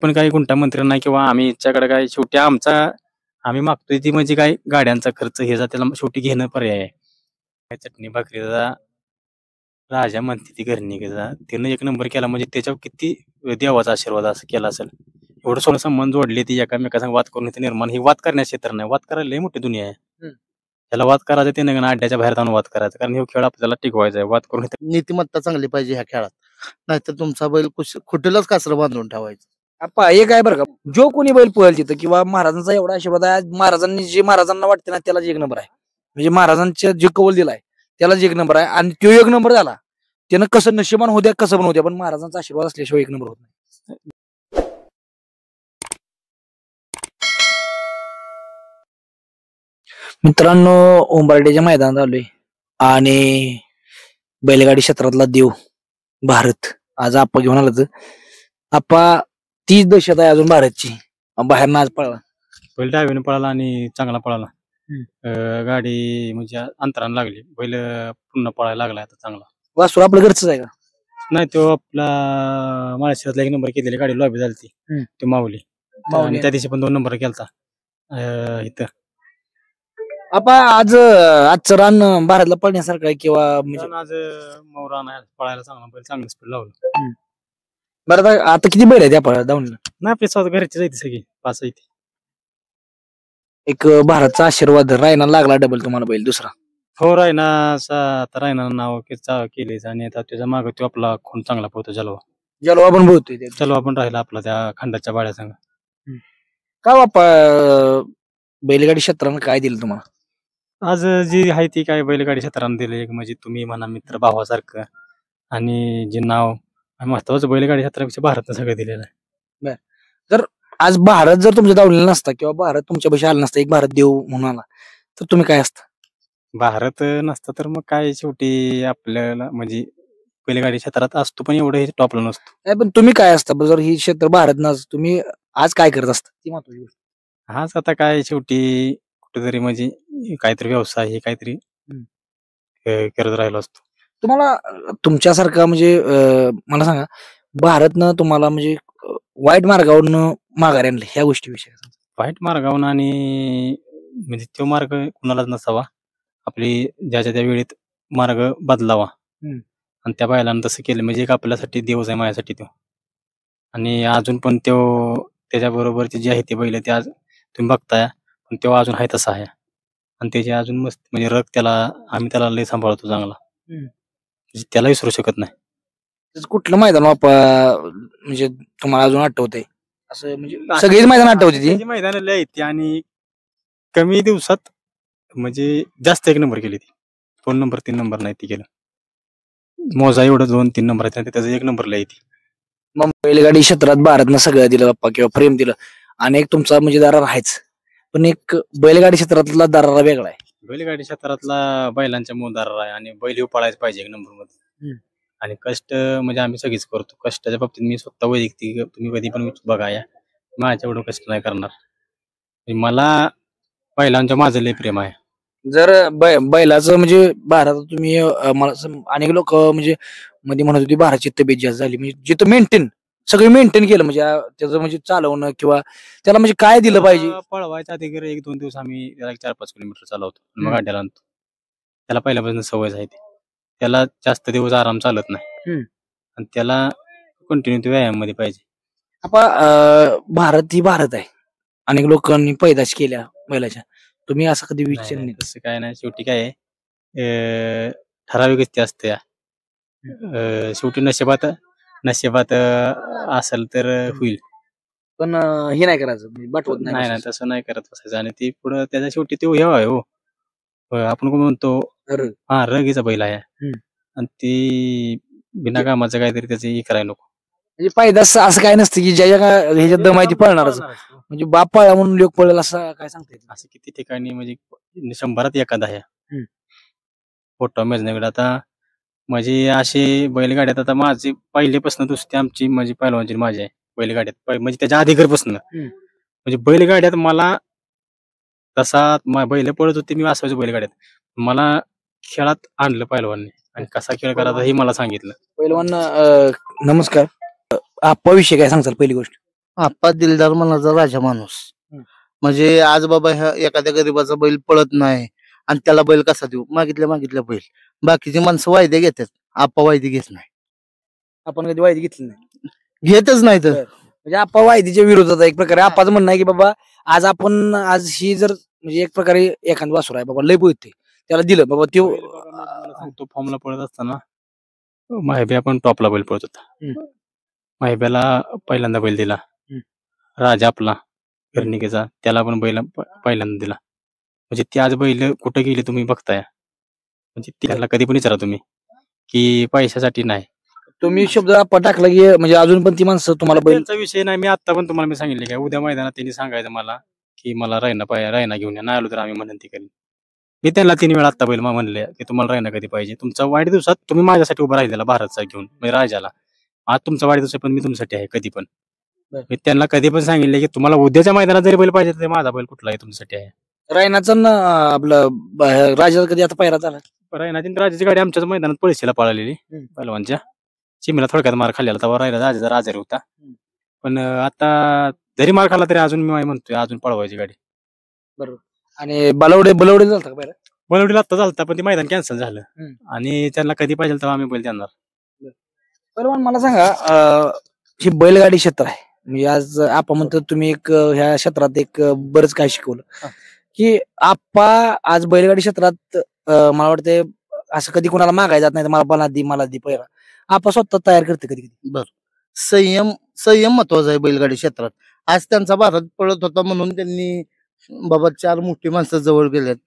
पण काही गुंठा मंत्री नाही किंवा आम्ही याच्याकडे काय शेवटी आम्ही मागतोय ती म्हणजे काय गाड्यांचा खर्च हे त्याला शेवटी घेणं पर्याय आहे. काय चटणी भाकरीचा राजा म्हणते ती घरणीचा त्यानं एक नंबर केला म्हणजे त्याच्यावर किती देवाचा आशीर्वाद असं केला असेल. एवढं सोनं संबंध जोडले ती एकामेकांना वाद करून इथे निर्माण ही वाद करण्याचे क्षेत्र नाही. वाद करायला लई मोठी दुनिया आहे. त्याला वाद करायचं ते नाही अड्ड्याच्या बाहेर जाऊन वाद करायचा कारण हे खेळ आपल्याला टिकवायचा आहे. वाद करून नीतिमत्ता चांगली पाहिजे ह्या खेळात, नाहीतर तुमचा बैल कुठेलाच कासरं बांधून ठेवायचं. आप्पा एक आहे बरं का, जो कोणी बैल पळेल तिथं किंवा महाराजांचा एवढा आशीर्वाद आहे, आज महाराजांना वाटते ना त्यालाच एक नंबर आहे. म्हणजे महाराजांच्या जे कौल दिलाय त्यालाच एक नंबर आहे. आणि तो एक नंबर झाला त्यानं कसं नशिबान होऊ द्या कसं पण होऊ द्या, पण महाराजांचा आशीर्वाद असल्याशिवाय एक नंबर होत नाही. मित्रांनो, उंबरड्याच्या मैदानात आलोय आणि बैलगाडी क्षेत्रातला देव भारत आज आप्पा घेऊन आला. तर आप्पा 30 दशक आहे अजून भारतची, बाहेर आज पळाला. बैल डावीने पळाला आणि चांगला पळाला. गाडी म्हणजे अंतराने लागली, बैल पुन्हा पळायला लागला आता चांगला. वासुर आपलं घरच आहे का? नाही, तो आपला महाराष्ट्रातला एक नंबर केलेली गाडी लॉबी झाली ती, तो माऊली. आणि त्या दिवशी पण 2 नंबर केलता इथं. आप्पा आजचं रान भारतला पळण्यासारखं आहे किंवा आज मौरा पळायला चांगला बैल, चांगलं स्पीड लावलं. बरं आता किती बैल आहेत त्या धावणीला? नाही, आपली स्वतः घरची जायची सगळी 5 आहे. एक भारतचा आशीर्वाद रायना लागला डबल तुम्हाला बैल दुसरा. हो, रायना नाव केले आणि आता त्याच्या मागे तो आपला खून चांगला पोहतो जलवा पण बोलतोय. जलवा पण राहिला आपला त्या खंडाच्या बाळ्या संग. का बाप्पा बैलगाडी क्षेत्रानं काय दिलं तुम्हाला? आज जी आहे ती काय बैलगाडी क्षेत्रानं दिलं एक म्हणजे तुम्ही म्हणा मित्र भावासारखं, आणि जे नाव महत्वाचं बैलगाडी क्षेत्रापेक्षा भारतनं सगळं दिलेलं आहे. जर आज भारत जर तुमच्या दावलेला नसता किंवा भारत तुमच्या पैसे आला नसता, एक भारत देव म्हणून आला, तर तुम्ही काय असता? भारत नसता तर मग काय शेवटी आपल्याला म्हणजे बैलगाडी क्षेत्रात असतो पण एवढं हे टॉपला नसतो. नाही, पण तुम्ही काय असता जर ही क्षेत्र भारत नस, तुम्ही आज काय करत असता ती महत्वाची गोष्ट. हाच आता काय शेवटी कुठेतरी म्हणजे काहीतरी व्यवसाय हे काहीतरी करत राहिलो असतो. तुम्हाला तुमच्यासारखा म्हणजे मला सांगा, भारतनं तुम्हाला म्हणजे वाईट मार्गावरनं माघारी आणले ह्या गोष्टीविषयी. वाईट मार्गावरून आणि म्हणजे तो मार्ग कुणालाच नसावा, आपली ज्याच्या त्या वेळेत मार्ग बदलावा. आणि त्या बैलानं तसं केलं म्हणजे एक आपल्यासाठी देवच आहे, माझ्यासाठी तो. आणि अजून पण तो त्याच्याबरोबरचे जे आहे ते बैल ते आज तुम्ही बघताय, पण तो अजून आहे तसा आहे. आणि त्याचे अजून मस्त म्हणजे आम्ही त्याला लय सांभाळतो चांगला, त्याला विसरू शकत नाही. कुठलं मैदान म्हणजे तुम्हाला अजून आठवतंय असं? म्हणजे सगळीच मैदान आठवते ती मैदान लय आहेत आणि कमी दिवसात म्हणजे जास्त एक नंबर केली ती. 2 नंबर 3 नंबर नाही ती केलं, मोजा एवढं 2-3 नंबर आहेत त्याचं 1 नंबर लय ती. मग बैलगाडी क्षेत्रात भारतनं सगळं दिलं बाप्पा किंवा प्रेम दिलं, आणि एक तुमचा म्हणजे दारा आहेच, पण एक बैलगाडी क्षेत्रातला दारारा वेगळा आहे. बैलगाडी क्षेत्रातला बैलांच्या मोदारा आहे आणि बैल पळायला पाहिजे 1 नंबर मध्ये. आणि कष्ट म्हणजे आम्ही सगळीच करतो. कष्टाच्या बाबतीत मी स्वतः वैयक्तिक, तुम्ही कधी पण बघा या, माझ्या एवढं कष्ट नाही करणार. मला बैलांच्या माझं लय प्रेम आहे. जर बैलाचं म्हणजे भारतात तुम्ही मला अनेक लोक म्हणजे मध्ये म्हणत होती भारताची तब्येत जास्त झाली, म्हणजे जिथं सगळं मेंटेन केलं म्हणजे त्याचं म्हणजे चालवणं किंवा त्याला म्हणजे काय दिलं पाहिजे. पळवायच्या आधी 1-2 दिवस आम्ही त्याला 4-5 किलोमीटर चालवतो, मग गाड्याला आणतो. त्याला पहिल्यापासून सवय आहे, त्याला जास्त दिवस आराम चालत नाही आणि त्याला कंटिन्यू व्यायाम मध्ये पाहिजे. भारत ही भारत आहे, अनेक लोकांनी पैदाश केल्या बैलाच्या, तुम्ही असं कधी विचार नाही? तसं काय नाही, शेवटी काय ठराविकच ते असते. शेवटी नशिबात असेल तर होईल, पण हे नाही करायचं, बटवत नाही तसं नाही करत बसायचं. आणि ती पुढं त्याच्या शेवटी ते हेवा आहे. हो, आपण कोण म्हणतो रगीचा बैल आहे आणि ती बिना कामाचं काहीतरी त्याचं हे करायला नको. म्हणजे पैदास असं काय नसतं की ज्या ह्याच्यात दम आहे ती पळणारच, म्हणजे बाप पळा म्हणून लोक पळेल असं काय सांगता? असं किती ठिकाणी म्हणजे 100त एखादा आहे फोटो मेजण्याकडे. आता म्हणजे अशी बैलगाड्यात आता माझी पहिलेपासून दुसरी आमची म्हणजे पहिलवानची माझी आहे बैलगाड्यात, म्हणजे त्याच्या अधिकारपासून म्हणजे बैलगाड्यात मला तसा बैल पळत होते, मी असायचो बैलगाड्यात. मला खेळात आणलं पहिलवानने आणि कसा खेळ करायचा हे मला सांगितलं. पहिलवान नमस्कार, आप्पा विषय काय सांगताल? पहिली गोष्ट आप्पा दिलदार मनाचा राजा माणूस. हम्म. म्हणजे आज बाबा ह्या एखाद्या गरीबाचा बैल पळत नाही आणि त्याला बैल कसा देऊ, मागितल्या बैल. बाकीची माणसं वायदे घेतात, आप्पा वायदे घेत नाही, आपण कधी वायदी घेतली नाही. घेतच नाही तर. म्हणजे आप्पा वायदीच्या विरोधात आहे एक प्रकारे. आप्पाचं म्हणणं आहे की बाबा आज ही जर म्हणजे एक प्रकारे एखाद वासुर आहे बाबा लय पोहते त्याला दिलं बाबा त्यो सांगतो फॉर्मला पळत असताना माहिब्या पण टॉपला बैल पळत होता. माहिब्याला पहिल्यांदा बैल दिला. राजा आपला गर्णिकेचा त्याला पण बैल पहिल्यांदा दिला. म्हणजे ती आज बैल कुठे गेली तुम्ही बघताय. म्हणजे त्याला कधी पण विचारा तुम्ही की पैशासाठी नाही. तुम्ही शब्द आप्पा टाकला की म्हणजे अजून पण ती माणसं तुम्हाला बैल बैलचा विषय नाही. मी आता पण तुम्हाला मी सांगितले काय उद्या मैदानात त्यांनी सांगायचं मला की मला रायना घेऊन या, नाही आलो तर आम्ही म्हणून ती करेन. मी त्यांना 3 वेळा आता बैल म्हणले की तुम्हाला रायना कधी पाहिजे. तुमचा वाढदिवसात तुम्ही माझ्यासाठी उभा राहिलेला भारतचा घेऊन म्हणजे राजाला. आज तुमचा वाढदिवस पण मी तुमच्यासाठी आहे कधी पण. मी त्यांना कधी पण सांगितले की तुम्हाला उद्याच्या मैदानात जरी बैल पाहिजे तर माझा बैल कुठलाही तुमच्यासाठी आहे. रायनाचं ना आपलं राजा कधी आता पायरा झाला. रायनाची राजाची गाडी आमच्याच मैदानात पळशीला पळालेली पहलवानच्या. चिमीला थोडक्यात मार खाल्लेला तेव्हा राहिला राजाचा आजारी होता. पण आता जरी मार खाल्ला तरी अजून मी म्हणतोय अजून पळवायची गाडी. बरोबर. आणि बलवडे झालता का पायरा. बलवडीला आता झालता पण ते मैदान कॅन्सल झालं आणि त्यांना कधी पाहिजे तेव्हा आम्ही बैल देणार. बरोबर. मला सांगा ही बैलगाडी क्षेत्र आहे म्हणजे आज आपण म्हणतो तुम्ही एक ह्या क्षेत्रात एक बरंच काय शिकवलं की आप्पा आज बैलगाडी क्षेत्रात मला वाटतं असं कधी कोणाला मागायला जात नाही मला दी पैरा. आप्पा स्वतः तयार करते कधी कधी. बर, संयम महत्वाचा आहे बैलगाडी क्षेत्रात. आज त्यांचा भारत पळत होता म्हणून त्यांनी बाबा 4 मोठी माणसं जवळ गेलेत,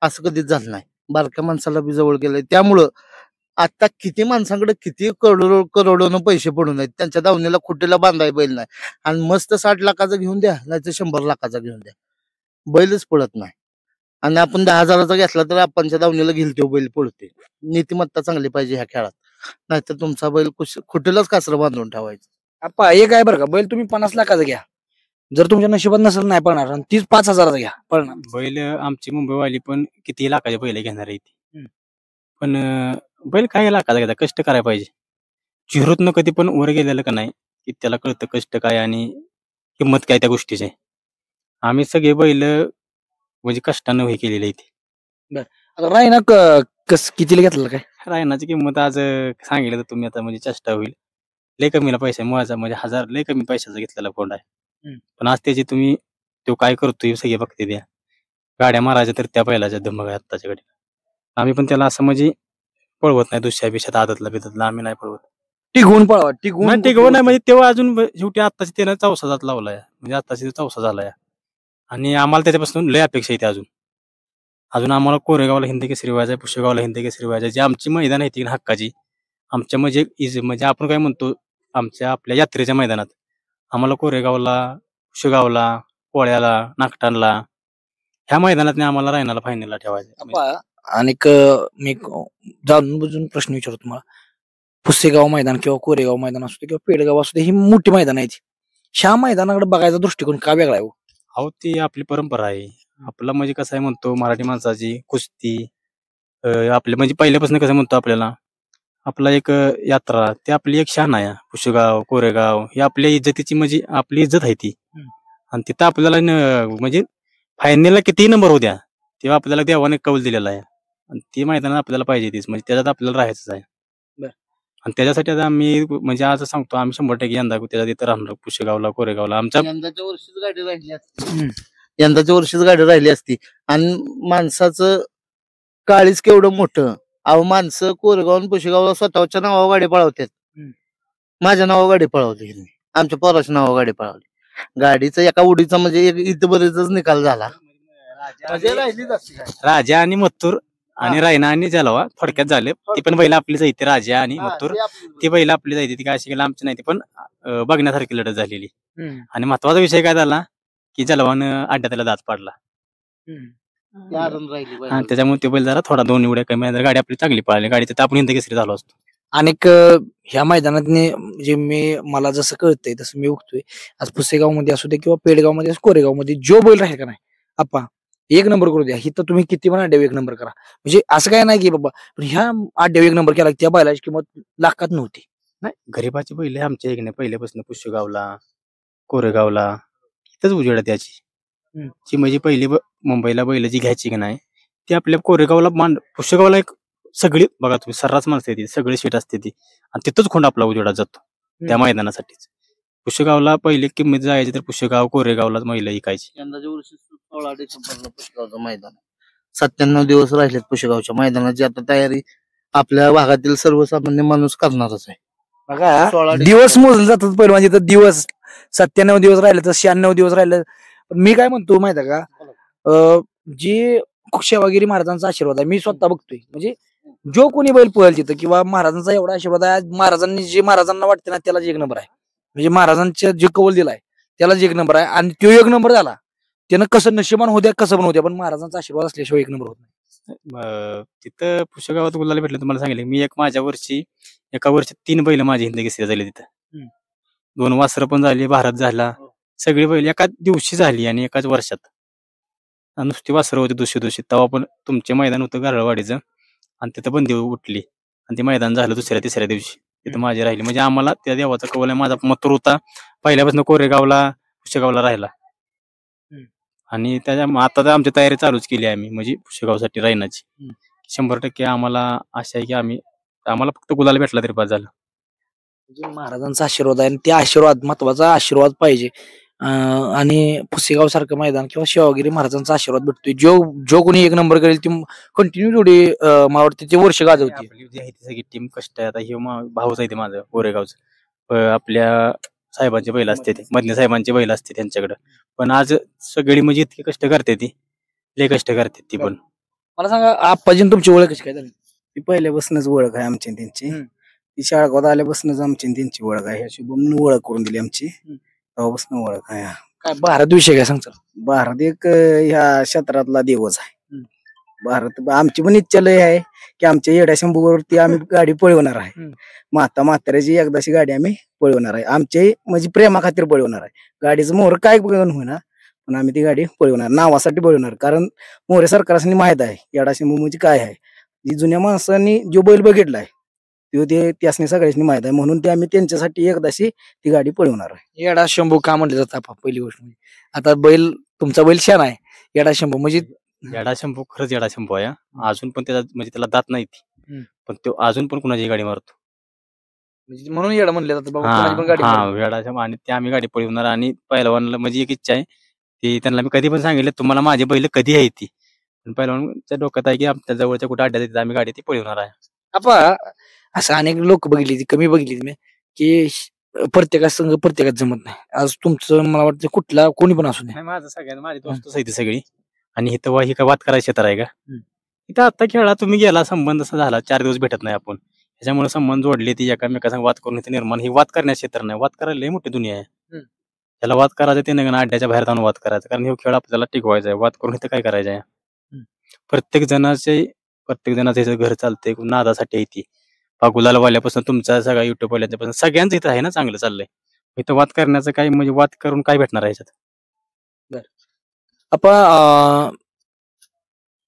असं कधीच झालं नाही. बारक्या माणसाला बी जवळ गेलंय. त्यामुळं आता किती माणसांकडे किती करोडोनं पैसे पडून आहेत, त्यांच्या दावणीला खुटीला बांधाय बैल नाही. आणि मस्त 60 लाखाचा घेऊन द्या नाही तर 100 लाखाचा घेऊन द्या, बैलच पळत नाही. आणि आपण 10,000चा घेतला तर आपणच्या दावणीला घेईल तो बैल पळते. नीतिमत्ता चांगली पाहिजे ह्या खेळात, नाहीतर तुमचा बैल खुटीलाच कासरं बांधून ठेवायचं. आप्पा एक आहे बरं का, बैल तुम्ही 50 लाखाचा घ्या, जर तुमच्या नशिबात नसेल नाही पळणार आणि 5,000चा घ्या पळणार. बैल आमची मुंबईवाली पण किती लाखाचे बैल घेणार आहे ती. पण बैल काय लाखाचा घेतात, कष्ट करायला पाहिजे. चिरोतनं कधी पण वर गेलेलं का नाही की त्याला कळतं कष्ट काय आणि किंमत काय त्या गोष्टीची. आम्ही सगळे बैल म्हणजे कष्टानं हे केलेले आहे. आता रायना कितीला घेतलं काय. रायनाची किंमत आज सांगितलं तर तुम्ही आता म्हणजे चेष्टा होईल. लय कमीला पैसा मुळाचा म्हणजे 1000 लय कमी पैशाचा घेतलेला कोंड आहे. पण आज त्याची तुम्ही तो काय करतोय सगळे बघते द्या. गाड्या मारायच्या तर त्या बैलाच्या धमक आहे आत्ताच्या गाडी. आम्ही पण त्याला असं म्हणजे पळवत नाही दुसऱ्या पेशात आदतला बिदतला आम्ही नाही पळवत. टिकवून पळवा. टिकवून नाही म्हणजे तेव्हा अजून शेवटी आत्ताची त्यानं 4 जात लावलाय म्हणजे आत्ताची 4 झालाय. आणि आम्हाला त्याच्यापासून लय अपेक्षा येते. अजून आम्हाला कोरेगावला हिंद केसरी व्हायचा आहे, पुष्यगावला हिंद केसरी व्हायचा. जी आमची मैदान आहे ती हक्काची आमच्या म्हणजे आपण काय म्हणतो आपल्या यात्रेच्या मैदानात आम्हाला कोरेगावला, पुष्यगावला, पोळ्याला, नागठाणला ह्या मैदानात आम्हाला रायनाला फायनलला ठेवायचं. आणि मी जाणून बुजून प्रश्न विचारतो तुम्हाला. पुसेगाव मैदान किंवा कोरेगाव मैदान असू दे किंवा पेडगाव असू दे, ही मोठी मैदान आहे. ह्या मैदानाकडे बघायचा दृष्टिकोन का वेगळा आहे? अहो ती आपली परंपरा आहे. आपलं म्हणजे कसं आहे म्हणतो मराठी माणसाची कुस्ती आपले म्हणजे पहिल्यापासून कसं म्हणतो आपल्याला आपला एक यात्रा ती आपली एक शान आहे. पुष्यगाव, कोरेगाव ही आपल्या इज्जतीची म्हणजे आपली इज्जत आहे ती. आणि तिथं आपल्याला म्हणजे फायनलला कितीही नंबर होऊ द्या तेव्हा आपल्याला देवाने कौल दिलेला आहे. आणि ती मैदानात आपल्याला पाहिजे तीच म्हणजे त्याच्यात आपल्याला राहायचंच आहे. आणि त्याच्यासाठी आता आम्ही म्हणजे आज सांगतो आम्ही 100% यंदा त्याच्या तिथं राहणार पुष्यगावला, कोरेगावला. आमच्या यंदाच्या वर्षीच गाडी राहिली असती, यंदाच्या वर्षीच गाडी राहिली असती. आणि माणसाचं काळीच केवढं मोठं. अहो माणसं कोरेगाव पुशेगावला स्वतःच्या नावावर गाडी पळवतात. माझ्या नावावर गाडी पळवली, आमच्या पोराच्या नावावर गाडी पळवली. गाडीचा एका उडीचा म्हणजे इथं बरेच निकाल झाला. राजा आणि मथुर आणि रायना आणि जलवा थोडक्यात झाले. ती पण बैल आपली जायते राजा आणि मथुर ती बैल आपली जायते. ती काय अशी केलं आमची नाही ती पण बघण्यासारखी लढत झालेली. आणि महत्वाचा विषय काय झाला की जलवानं अड्ड्यात त्याला दात पाडला आणि त्याच्यामुळे ते बैल जरा थोडा 2 उड्या कमी गाडी आपली चांगली पळाली. गाडी तर आपण हिंद केसरी झालो असतो. आणि ह्या मैदानात म्हणजे मला जसं कळतंय तसं मी उगतोय आज पुसेगाव मध्ये असू दे किंवा पेडगाव मध्ये कोरेगाव मध्ये जो बैल राहील का नाही आप्पा 1 नंबर करू द्या. हिथं तुम्ही किती पण अड्ड्यावर 1 नंबर करा. म्हणजे असं काय नाही की बाबा ह्या अड्ड्यावर 1 नंबर केला त्या बैलाची किंमत लाखात नव्हती. नाही गरीबाची बैल आमच्या एक नाही पहिल्यापासून पुष्यगावला, कोरेगावला इथंच उजेड त्याची हम्म. जी म्हणजे पहिली मुंबईला बैल जी घ्यायची की नाही ती आपल्या कोरेगावला पुष्यगावला एक सगळी बघा तुम्ही सर्रास माणसं येते सगळी सीट असते ती आणि तिथंच खोंड आपला उजेडात जातो त्या मैदानासाठीच. पुष्यगावला पहिली किंमत जायची तर पुष्यगाव कोरेगावलाच महिला ऐकायची. यंदाच्या वर्षी 16 डिसेंबरला पुशेगावचं मैदान 97 दिवस राहिलेत पुशेगावच्या मैदानाची आता तयारी आपल्या भागातील सर्वसामान्य माणूस करणारच आहे. बघा 16 दिवस मोजले जातात पहिलं म्हणजे तर दिवस 97 दिवस राहिले तर 96 दिवस राहिले. पण मी काय म्हणतो माहिती आहे का जी सेवागिरी महाराजांचा आशीर्वाद आहे मी स्वतः बघतोय म्हणजे जो कोणी बैल पळेल तिथं किंवा महाराजांचा एवढा आशीर्वाद आहे आज महाराजांनी जे महाराजांना वाटते ना त्याला एक नंबर आहे. म्हणजे महाराजांच्या जे कौल दिलाय त्याला एक नंबर आहे आणि तो एक नंबर झाला त्यानं कसं नशिबान होत्या कसं पण होत्या पण महाराजांचा आशीर्वाद असल्याशिवाय एक नंबर होत नाही. तिथं पुष्यगावात गुलाल भेटलं तुम्हाला सांगितलं मी एका वर्षी 3 बैल माझी हिंद केसरी झाली तिथं. 2 वासरं पण झाली भारत झाला सगळी बैल एकाच दिवशी झाली आणि एकाच वर्षात आणि नुसती वासरं होती दुसरी तेव्हा पण तुमचे मैदान होतं गारळवाडीचं आणि तिथं बंदी उठली आणि ते मैदान झालं दुसऱ्या तिसऱ्या दिवशी तिथं माझी राहिली म्हणजे आम्हाला त्या देवाचा कौल आहे माझा मथुर होता पहिल्यापासून कोरेगावला पुष्यगावला राहिला आणि आता तर आमची तयारी चालूच केली आहे आम्ही म्हणजे पुष्यगावसाठी राहण्याची 100% आम्हाला आशा आहे की आम्हाला फक्त गुलाल भेटला तरी पास झालं. म्हणजे महाराजांचा आशीर्वाद आहे आणि त्या आशीर्वाद महत्वाचा आशीर्वाद पाहिजे आणि पुसेगाव सारखं मैदान किंवा शिवागिरी महाराजांचा आशीर्वाद भेटतोय जो कोणी एक नंबर करेल ती कंटिन्यू जोडी मला वाटतं ते वर्ष गाजवते. आपली जी आहे ती सगळी टीम कष्ट आहे आता हे भाऊच आहे ते माझं कोरेगावचं आपल्या साहेबांची बैल असते ते मधल्या साहेबांची बैल असते त्यांच्याकडे पण आज सगळी म्हणजे इतके कष्ट करते ती लय कष्ट करते ती पण. मला सांगा आप्पाजी तुमची ओळख कशी काय झाली? ती पहिल्यापासूनच ओळख आहे आमची त्यांची ती शाळगावात आल्यापासूनच आमची त्यांची ओळख आहे ह्या शुभम ओळख करून दिली आमची तेव्हापासून ओळख आहे. काय भारत विषय काय सांगतो? भारत एक ह्या क्षेत्रातला देवच आहे. भारत आमची पण इच्छा लय आहे की आमच्या येड्या शंभूवरती आम्ही गाडी पळवणार आहे. म्हाताऱ्याची एकदाची गाडी आम्ही पळवणार आहे आमचे म्हणजे प्रेमा खातीर पळवणार आहे. गाडीचं मोहर काय होईना पण आम्ही ती गाडी पळवणार नावासाठी पळवणार कारण मोरे सरकारनी माहित आहे येडा शंभू म्हणजे काय आहे. जी जुन्या माणसांनी जो बैल बघितलाय ते त्यासनी सगळ्यांनी माहित आहे म्हणून ते आम्ही त्यांच्यासाठी एकदाशी ती गाडी पळवणार आहे. येडा शंभू का म्हणले जातात पहिली गोष्ट म्हणजे आता बैल तुमचा बैल शान आहे येडा शंभू म्हणजे येडा शंभू खरंच येडा शंभू आहे अजून पण त्याचा म्हणजे त्याला दात नाही ती पण तो अजून पण कुणाची गाडी मारतो म्हणजे म्हणून येडा म्हणले जातात येडा शंभू आणि ते आम्ही गाडी पळवणार आणि पहिलवानला म्हणजे एक इच्छा आहे ती त्यांना मी कधी पण सांगितलं तुम्हाला माझी बैल कधी आहे ती पण पहिलवानच्या डोक्यात आहे की आमच्या जवळच्या कुठे अड्ड्यात आम्ही गाडी ती पळवणार आहे. आपण असं अनेक लोक बघितली कमी बघितली मी की प्रत्येका संघ प्रत्येकात जमत नाही. आज तुमचं मला वाटतं कुठला कोणी पण असू नये माझं सगळ्यांना माझी दोस्तच आहे ती सगळी आणि इथं ही का वाद करायची तर आहे का इथं आता खेळा तुम्ही गेला संबंध असा झाला 4 दिवस भेटत नाही आपण त्याच्यामुळे संबंध जोडले ती एकामेकांना वाद करून इथे निर्माण ही वाद करण्याचे क्षेत्र नाही वाद करायला लई मोठी दुनिया आहे. त्याला वाद करायचा ते नाही अड्ड्याच्या बाहेर जाऊन वाद करायचा कारण हे खेळ आपल्याला टिकवायचा आहे वाद करून इथं काय करायचं आहे. प्रत्येक जणाचे घर चालते नादासाठी आहे ती गुलाल वाल्यापासून तुमचा सगळा युट्यूब वाल्यापासून सगळ्यांचं इथं आहे ना चांगलं चाललंय इथं वाद करण्याचं काय म्हणजे वाद करून काय भेटणार आहे याच्यात. आपण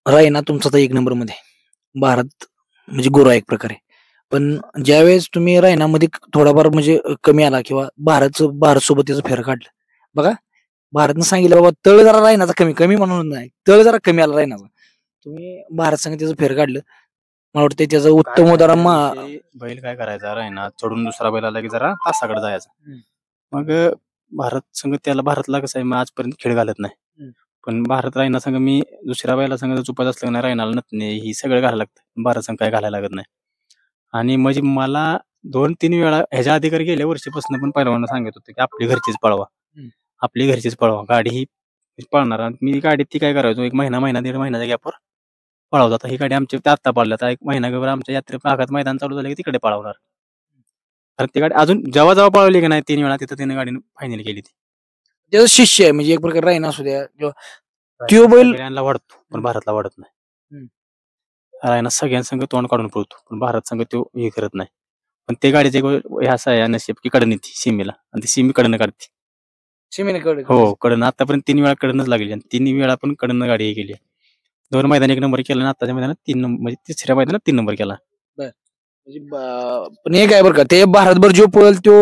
रायना तुमचा तर एक नंबर मध्ये भारत म्हणजे गोरा एक प्रकारे पण ज्यावेळेस तुम्ही रायनामध्ये थोडाफार म्हणजे कमी आला किंवा भारत सोबत त्याचं फेर काढलं बघा भारतनं सांगितलं बाबा तळ जरा रायनाचा कमी म्हणून नाही तळ जरा कमी आला रायनाचा तुम्ही भारत संघ त्याचं फेर काढलं मला वाटतं त्याचं उत्तम उदाहरण बैल काय करायचा रायना चढून दुसरा बैल आला की जरा तासाकडे जायचा मग भारत संघ त्याला भारतला कसं आहे मग आजपर्यंत खेळ घालत नाही पण भारत रायना संघ मी दुसऱ्या बैला संघ चुपत असलं नाही रायनाला नतने ही सगळं घालायला लागतं भारत संघ काय घालायला लागत नाही आणि म्हणजे मला 2-3 वेळा ह्याच्या अधिकारी गेल्या वर्षीपासून पण पहिलवाना सांगत होते की आपली घरचीच पळवा गाडी ही पळणार मी गाडी ती काय करायचो 1 महिना 1.5 महिन्याच्या गॅपवर पळवत आता ही गाडी आमच्या आत्ता पळल्या तर 1 महिनाभर आमच्या यात्रे भागात मैदान चालू झालं की तिकडे पळवणार कारण ती गाडी अजून जेव्हा पळवली की नाही 3 वेळा तिथं तिने गाडी फायनल केली ती त्याचं शिष्य आहे म्हणजे एक प्रकारे रायना असू द्या तो बैल वाढतो पण भारतला वाढत नाही रायना सगळ्यांसंग तोंड काढून पळतो पण भारत संघ तो हे करत नाही पण ते गाडीचे हे असं आहे नशीब की कडन येते सीमेला आणि ती सीमी कडनं काढते सीमेने हो कडनं आतापर्यंत 3 वेळा कडनच लागली आणि 3 वेळा पण कडनं गाडी हे केली 2 मैदान 1 नंबर केला आणि आताच्या मैदानात 3 नंबर म्हणजे तिसऱ्या मैदानात 3 नंबर केला. पण एक आहे बरं का, ते भारतभर जो पळेल तो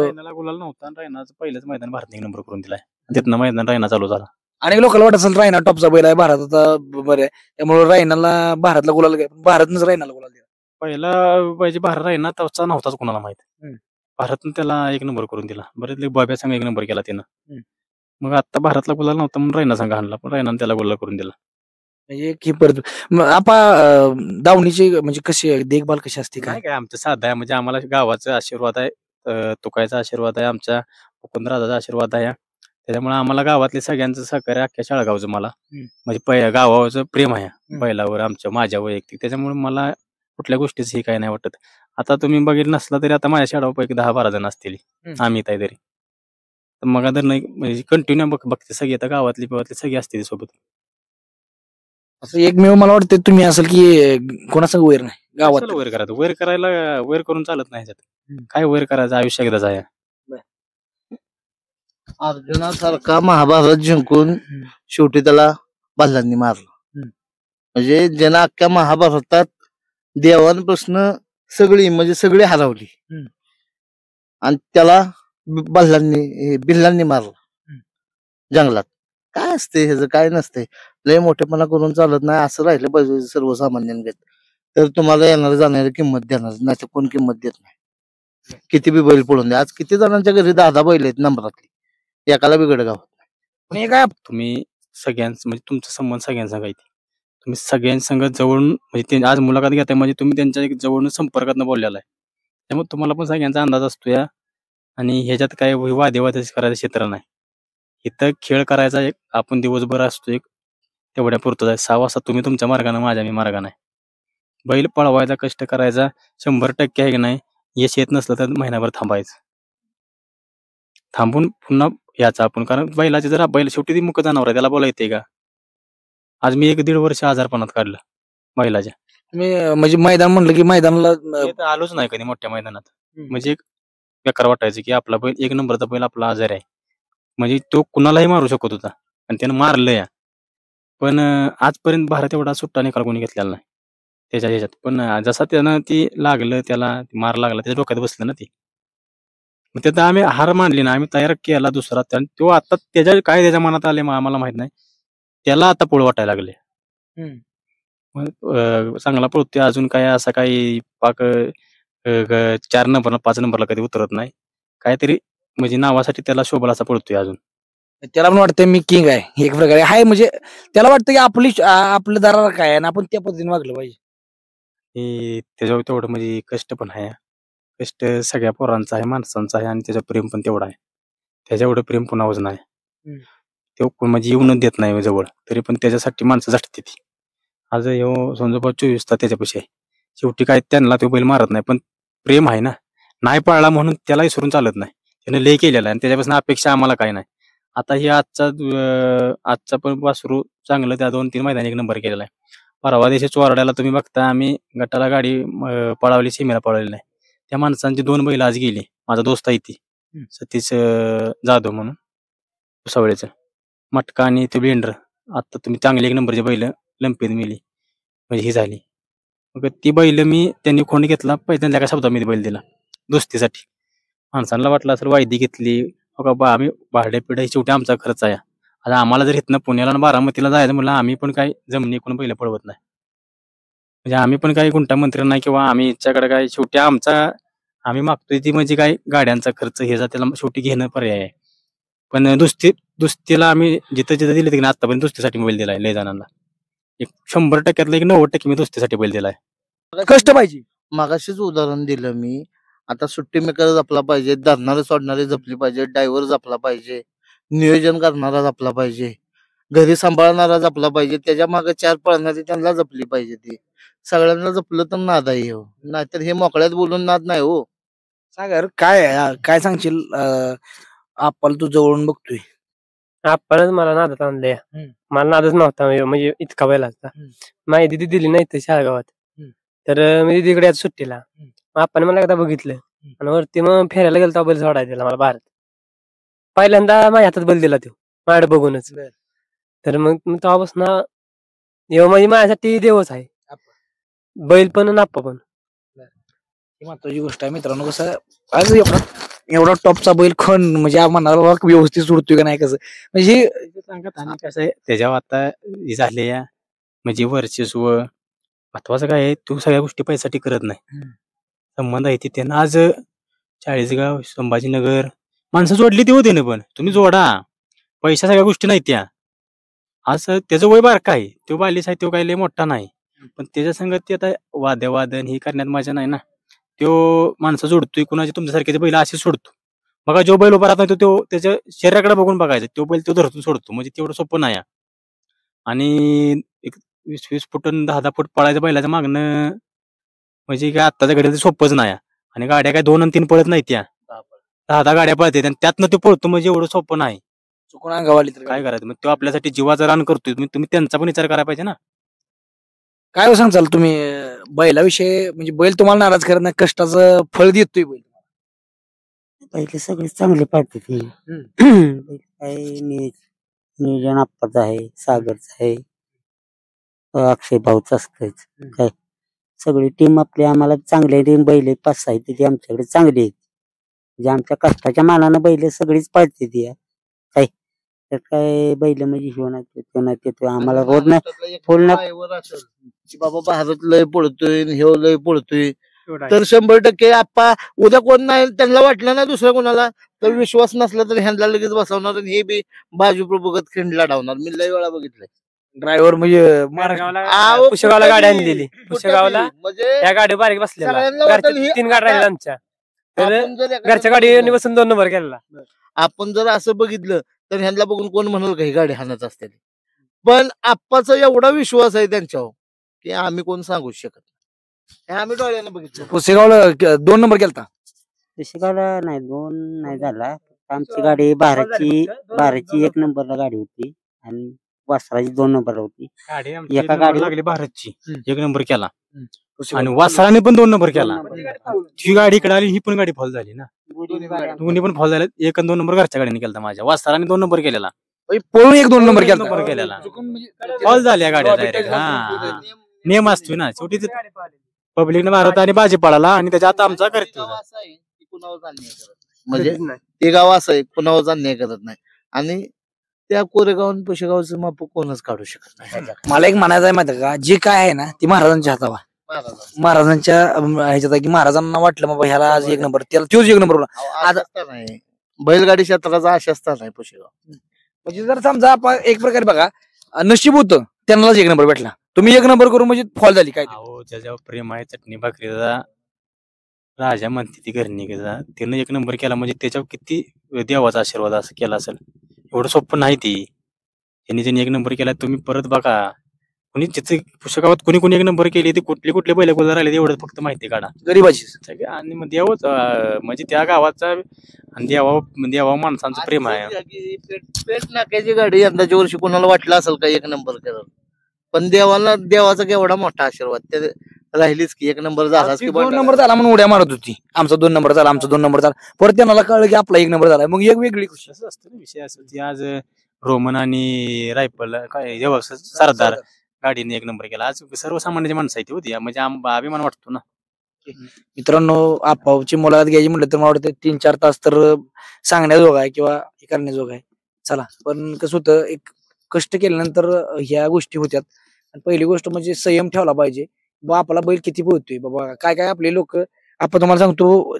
रायनाला गुलाल नव्हता आणि रायनाचं पहिलंच मैदान भारत नंबर करून दिलाय. तिथनं मैदान रायना चालू झाला. अनेक लोकांना वाटत असेल रायना टॉपचा बैल आहे भारताचा बरं आहे, त्यामुळे रायनाला भारतला गुलाल भारतनंच रायनाला गुलाल दिला. पहिला पाहिजे भारत रायना तवचा नव्हताच कोणाला माहित. भारतनं त्याला 1 नंबर करून दिला. बरेच बॉब्या संघ 1 नंबर केला त्यानं. मग आता भारतला गुलाल नव्हता म्हणून रायना संघ आणला, पण रायनानं त्याला गुलाल करून दिला. म्हणजे की परत दावणीची म्हणजे कशी आहे, देखभाल कशी असते काय? काय आमचं साधा आहे, म्हणजे आम्हाला गावाचा आशीर्वाद आहे, तुकायचा आशीर्वाद आहे, आमच्या मुकुंदराजाचा आशीर्वाद आहे. त्याच्यामुळे आम्हाला गावातले सगळ्यांचं सहकार्य अख्ख्या शाळगावचं मला म्हणजे गावाचं प्रेम आहे बैलावर आमच्या माझ्या वैयक्तिक. त्याच्यामुळे मला कुठल्या गोष्टीच हे काही नाही वाटत. आता तुम्ही बघितलं नसला तरी आता माझ्या शाळापैकी 10-12 जण असतील आम्ही इथं तरी. तर मग आता नाही म्हणजे कंटिन्यू बघते सगळी आता गावातली सगळी असते सोबत. असं एकमेव मला वाटतं तुम्ही असेल की कोणासंग वैर नाही गावात. कशाला वैर करायचं, वैर करायला वैर करून चालत नाही ह्याच्यात. काय वैर करायचं, आयुष्य एकदाच आहे. अर्जुनासारखा महाभारत जिंकून शेवटी त्याला भाल्लांनी मारलं. म्हणजे ज्यानं अख्ख्या महाभारतात देवांपासून सगळी हरवली आणि त्याला बिल्लांनी मारलं जंगलात. काय असते ह्याचं काय नसते, लय मोठेपणा करून चालत नाही. असं राहिलं पाहिजे सर्वसामान्यांगत, तर तुम्हाला येणारी जाणारी किंमत देणार नाही, तर कोण किंमत देत नाही. किती बी बैल पळून द्या. आज किती जणांच्या घरी 10 बैल आहेत नंबरातली, एकाला बिघड गाव. पण हे काय तुम्ही सगळ्यांचं म्हणजे तुमचा संबंध सगळ्यांचा काय तुम्ही सगळ्यांसंग जवळून म्हणजे आज मुलाखत घेताय म्हणजे तुम्ही त्यांच्या जवळून संपर्कात बोललेला आहे. त्यामुळे तुम्हाला पण सगळ्यांचा अंदाज असतो या. आणि ह्याच्यात काय वादेवाद करायचं क्षेत्र नाही. इथं खेळ करायचा एक आपण दिवसभर असतो एक तेवढ्या पुरतं आहे. 6 वाजता तुम्ही तुमच्या मार्गाने माझ्या मी मार्गाने. बैल पळवायचा कष्ट करायचा 100% आहे की नाही. यश येत नसलं तर महिनाभर थांबायचं, थांबून पुन्हा याचा आपण. कारण बैलाचे जर बैल शेवटी ती मुक जनावर आहे, त्याला बोला येते का. आज मी 1-1.5 वर्ष आजारपणात काढलं बैलाच्या. म्हणजे मैदान म्हणलं की मैदानाला आलोच नाही कधी मोठ्या मैदानात. म्हणजे एक बेकार वाटायचं की आपला बैल 1 नंबरचा बैल आपला आजार आहे, म्हणजे तो कुणालाही मारू शकत होता आणि त्यानं मारलं या. पण आजपर्यंत भारत एवढा सुट्टा निकाल कोणी घेतलेला नाही त्याच्या ह्याच्यात. पण जसा त्यानं ती लागलं, त्याला मार लागला, त्याच्या डोक्यात बसलं ना ती. मग त्यात आम्ही हार मानली ना, आम्ही तयार केला दुसरा. तो आता त्याच्या मनात आले आम्हाला माहित नाही. त्याला आता पोळ वाटायला लागले. चांगला पळतोय अजून, काय असं काही पाक 4 नंबरला 5 नंबरला कधी उतरत नाही. काहीतरी म्हणजे नावासाठी त्याला शोभला असा पळतोय अजून. त्याला पण वाटतं मी किंग आहे एक प्रकारे आहे. म्हणजे त्याला वाटतं की आपलं दाराला काय आहे आणि आपण त्या पद्धतीने वागलं पाहिजे. हे त्याच्यावर तेवढं म्हणजे कष्ट पण आहे. कष्ट सगळ्या पोरांचा आहे, माणसांचा आहे, आणि त्याचं प्रेम पण तेवढं आहे. त्याच्या एवढं प्रेम पुन्हाच नाही. तो म्हणजे येऊनच देत नाही जवळ, तरी पण त्याच्यासाठी माणसं झटते ती. आज समजा 24 तास त्याच्यापाशी आहे. शेवटी काय त्यांना तो बैल मारत नाही, पण प्रेम आहे ना. नाही पळला म्हणून त्याला विसरून चालत नाही. त्याने लय केलेला आहे आणि त्याच्यापासून अपेक्षा आम्हाला काय नाही. आता हे आजचा पण वासरू चांगलं त्या 2-3 मैदानी 1 नंबर केलेला आहे. परवा दिवशी चोरड्याला तुम्ही बघता आम्ही गटाला गाडी पळावली, सीमेला पळवली नाही. त्या माणसांची 2 बैल आज गेली. माझा दोस्त आहे ती सतीश जाधव म्हणून भुसावळीचं, मटका आणि ते ब्लेंडर. आता तुम्ही चांगली 1 नंबरची बैल लंपीत मिली म्हणजे ही झाली. मग ती बैल त्यांनी कोणी घेतला पहिल्यांदा एका शब्दात मी बैल दिला दोस्तीसाठी. माणसांना वाटलं असेल वायदी घेतली बा, आम्ही भाडे पिढा शेवटी आमचा खर्च आहे. आता आम्हाला जर इथनं पुण्याला आणि बारामतीला जायचं म्हणलं, आम्ही पण काही जमिनी कोण बैल पळवत नाही. म्हणजे आम्ही पण काही गुंटा मंत्री नाही किंवा आम्ही इच्छाकडे काय. शेवटी आम्ही मागतोय ती म्हणजे काय गाड्यांचा खर्च हे त्याला शेवटी घेणं पर्याय आहे. पण दुस्तीला आम्ही जिथं दिले की आतापर्यंत दुस्तीसाठी बैल दिलाय लय जणांना. 100%तलं 90% मी दुस्तीसाठी बैल दिलाय. कष्ट पाहिजे. मागाशीच उदाहरण दिलं मी. आता सुट्टी मेकर जपला पाहिजे, धरणारे सोडणारे जपली पाहिजे, ड्रायव्हर जपला पाहिजे, नियोजन करणारा जपला पाहिजे, घरी सांभाळणारा जपला पाहिजे, त्याच्या मागे 4 पळणारी त्यांना जपली पाहिजे. ती सगळ्यांना जपलं तर नाद आहे हो, नाहीतर हे मोकळ्यात बोलून नाद नाही हो. सागर काय सांगशील आपल्याला तू जवळून बघतोय. आपणच मला नादात आणलंय. मला नादच नव्हता म्हणजे इतका बैल असता. माहिती ती दिली नाही शाळा गावात, तर मी तिकडे सुट्टीला. आपण मला एकदा बघितलं आणि वरती मग फिरायला गेलो बैल सोडायला दिला मला भारत. पहिल्यांदा माझ्या हातात बैल दिला तो माझ्याकडे बघूनच. तर मग तेव्हापासून म्हणजे माझ्यासाठी देवच आहे बैल पण आणि आप्पा पण. ही महत्वाची गोष्ट आहे मित्रांनो. कसं आज एवढा टॉपचा बैल खण म्हणजे आम्हाला बाबा व्यवस्थित सोडतोय का नाही कसं म्हणजे सांगत आणि कसं आहे त्याच्यावर आता हे झाले या म्हणजे वर्चस्व महत्वाचं काय आहे तू सगळ्या गोष्टी पैशासाठी करत नाही. संबंध आहे ते त्यांना आज चाळीसगाव संभाजीनगर माणसं जोडली ती होते ना पण तुम्ही जोडा पैसा सगळ्या गोष्टी नाही त्या. आज त्याचं वय बारका आहे तो बालिश आहे तो काही लय मोठा नाही पण त्याच्या संगत ते आता वादन हे करण्यात मजा नाही ना. तो माणसं जोडतोय कुणाचे तुमच्यासारखे बैल असे सोडतो. बघा जो बैल उभा राहतो तो त्याच्या शरीराकडे बघून बघायचं तो बैल तो धरतून सोडतो म्हणजे तेवढं सोपं नाही. आणि एक 20-20 फूट 10-10 फूट पळायचं बैलाच्या मागणं म्हणजे काय आत्ताच्या घडीला सोपंच नाही. आणि गाड्या काय 2 आणि 3 पळत नाही त्या 10-10 गाड्या पळतात आणि त्यातनं तो पळतो म्हणजे एवढं सोपं नाही. चुकून अंगावाली तर काय करायचं मग तो आपल्यासाठी जीवाचं रान करतोय तुम्ही त्यांचा पण विचार करायला पाहिजे ना. काय सांगाल तुम्ही बैलाविषयी म्हणजे बैल तुम्हाला नाराज करत नाही कष्टाचं फळ देतोय बैल. पहिले सगळे चांगले पाहते ती काय नियोजन आप्पाचं आहे सागरचं आहे अक्षय भाऊचं असतंच काय सगळी टीम आपली आम्हाला चांगली टीम बैल 5-6 आहेत ती आमच्याकडे चांगली आहेत म्हणजे आमच्या कष्टाच्या मानानं बैल सगळीच पाळते ती काय तर काय बैल म्हणजे ह्यो नाही तो नाही तो आम्हाला रोड नाही फुल ना की बाबा भारत लय पळतोय ह्यो लय पळतोय तर 100% आप्पा उद्या कोण नाही त्यांना वाटलं ना दुसऱ्या कोणाला तर विश्वास नसला तर ह्यांना लगेच बसवणार आणि हे बी बाजू प्रभुगत खिंडला डावणार. मी लय वेळा बघितलंय ड्रायव्हर म्हणजे आहो, पुष्यगावला गाडी कुठं आणलेली बी, पुष्यगावला कुठं बी. म्हणजे त्या गाडी बारीक बसलेला सगळ्यांना वाटेल ही- 3 गाड्या राहिल्या आमच्या तर आपण जर एखाद्या घरच्या गाडीने बसून 2 नंबर केला. आपण जर असं बघितलं तर ह्यांना बघून कोण म्हणाल का ही गाडी हाणत असते पण आप्पाचा एवढा विश्वास आहे त्यांच्यावर की आम्ही कोण सांगू शकत नाही. हे आम्ही डोळ्यानं बघितलं. पुसेगावला 2 नंबर केलता. शिकायला नाही 2 नाही झाला आमची गाडी बाराची 1 नंबरला गाडी होती आणि वासराची 2 नंबरला होती. गाडी आमची एका एक नंबर गाडीवर- लागली भारतची 1 नंबर केला आणि वासराने पण 2 नंबर केला. ही गाडी इकडे आली ही पण गाडी फॉल झाली ना दोन्ही पण फॉल झाले. 1 आणि 2 नंबर घरच्या गाडीने केला माझ्या वासराने 2 नंबर केलेला पळून 1-2 नंबर केलता. नंबर केलेला फॉल झाल्या गाड्या डायरेक्ट. हा नियम असतो ना शेवटी पब्लिकने भारत आणि भाजीपाळाला आणि त्याच्या आता आमचा ते करतो. गाव असं आहे की कुणावरच अन्याय करत नाही. म्हणजे ते गाव असं आहे कुणावरच अन्याय करत नाही आणि त्या कोरेगाव आणि पुशेगावचं माप कोणच काढू शकत नाही. मला एक म्हणायचं आहे माहिती आहे का जे काय आहे ना ते महाराजांच्या हातावर महाराजांच्या ह्याच्यात आहे की महाराजांना वाटलं बाबा ह्याला आज 1 नंबर त्याला तोच 1 नंबर आता नाही बैलगाडी क्षेत्राचा आशास्ता नाही पुशेगाव. म्हणजे जर समजा आपण एक प्रकारे बघा नशीब होतं त्यांनाच 1 नंबर भेटला तुम्ही 1 नंबर करून म्हणजे फॉल झाली काय अहो ज्याच्यावर प्रेम आहे चटणी भाकरीचा राजा म्हणते ती घरणीचा त्यानं 1 नंबर केला म्हणजे त्याच्यावर किती देवाचा आशीर्वाद असं केला असेल. एवढं सोपं नाही ती ज्यांनी 1 नंबर केला तुम्ही परत बघा कुणी जिथे पुस्तकात कुणी 1 नंबर केली ते कुठले बैल गोल राहिले एवढं फक्त माहिती काढा गरीबाची. आणि मग देवच म्हणजे त्या गावाचा आणि देवा माणसांचं प्रेम आहे. पेट नाक्याची गाडी यंदाच्या वर्षी कोणाला वाटलं असेल का 1 नंबर करत पण देवाचा केवढा मोठा आशीर्वाद ते राहिलीच की 1 नंबर झालाच की 2 नंबर झाला म्हणून उड्या मारत होती आमचा 2 नंबर झाला आमचा 2 नंबर झाला परत त्यांना कळलं की आपला 1 नंबर झाला मग एक वेगळी खुशी. असं असतं ना विषय असं की आज रोमन आणि रायफल काय जेव्हा सरदार गाडीने 1 नंबर केला आज सर्वसामान्य माणसं आहे ती होती म्हणजे अभिमान वाटतो ना. मित्रांनो आपाची मुलाखत घ्यायची म्हटलं तर मला वाटतं 3-4 तास तर सांगण्याजोग आहे किंवा हे करण्याजोग आहे. चला पण कसं होतं एक कष्ट केल्यानंतर ह्या गोष्टी होत्यात. आणि पहिली गोष्ट म्हणजे संयम ठेवला पाहिजे. बा आपला बैल किती पोहतोय बाबा काय काय आपले लोक आपण तुम्हाला सांगतो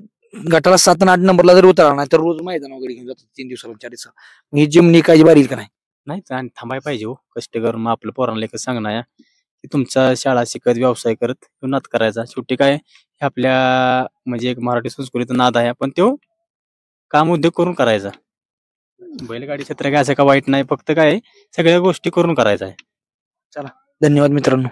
गटाला 7 आणि 8 नंबरला जर उतरला नाही तर रोज मैदान वगैरे घेऊन जातात 3 दिवसाला 4 दिवसाला ही जिमनी काही बारील का नाही नाही आणि थांबाय पाहिजे हो कष्ट करून मग आपलं पोरांना एकच सांगणं आहे की तुमचा शाळा शिकत व्यवसाय करत नाद करायचा. शेवटी काय हे आपल्या म्हणजे एक मराठी संस्कृतीचा नाद आहे पण तो काम उद्योग करून करायचा. बैलगाडी क्षेत्र काय असं का वाईट नाही फक्त काय सगळ्या गोष्टी करून करायचा आहे. धन्यवाद मित्रांनो.